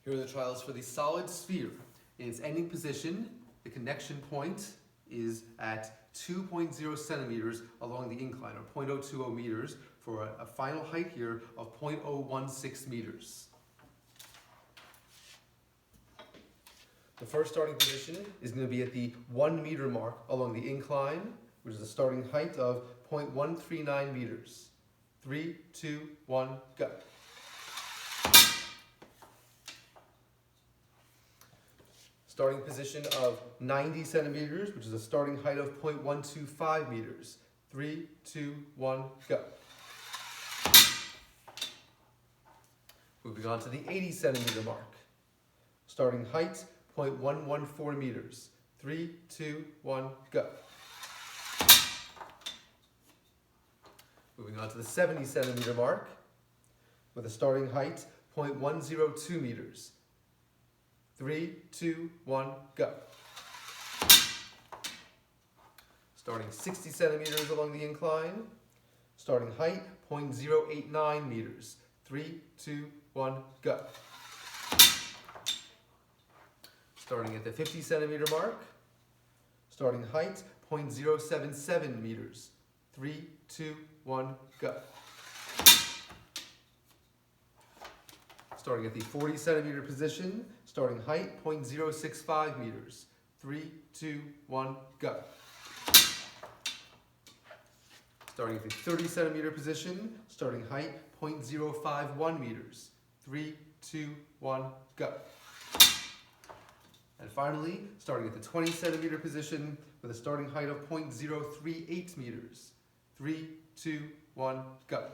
Here are the trials for the solid sphere. In its ending position, the connection point is at 2.0 centimeters along the incline, or 0.020 meters, for a final height here of 0.016 meters. The first starting position is going to be at the 1 meter mark along the incline, which is a starting height of 0.139 meters. 3, 2, 1, go. Starting position of 90 centimeters, which is a starting height of 0.125 meters. 3, 2, 1, go. Moving on to the 80 centimeter mark. Starting height, 0.114 meters. 3, 2, 1, go. Moving on to the 70 centimeter mark with a starting height, 0.102 meters. 3, 2, 1, go. Starting 60 centimeters along the incline. Starting height, 0.089 meters. 3, 2, 1, go. Starting at the 50 centimeter mark. Starting height, 0.077 meters. 3, 2, 1, go. Starting at the 40 centimeter position, starting height 0.065 meters. 3, 2, 1, go. Starting at the 30 centimeter position, starting height 0.051 meters. 3, 2, 1, go. And finally, starting at the 20 centimeter position with a starting height of 0.038 meters. 3, 2, 1, go.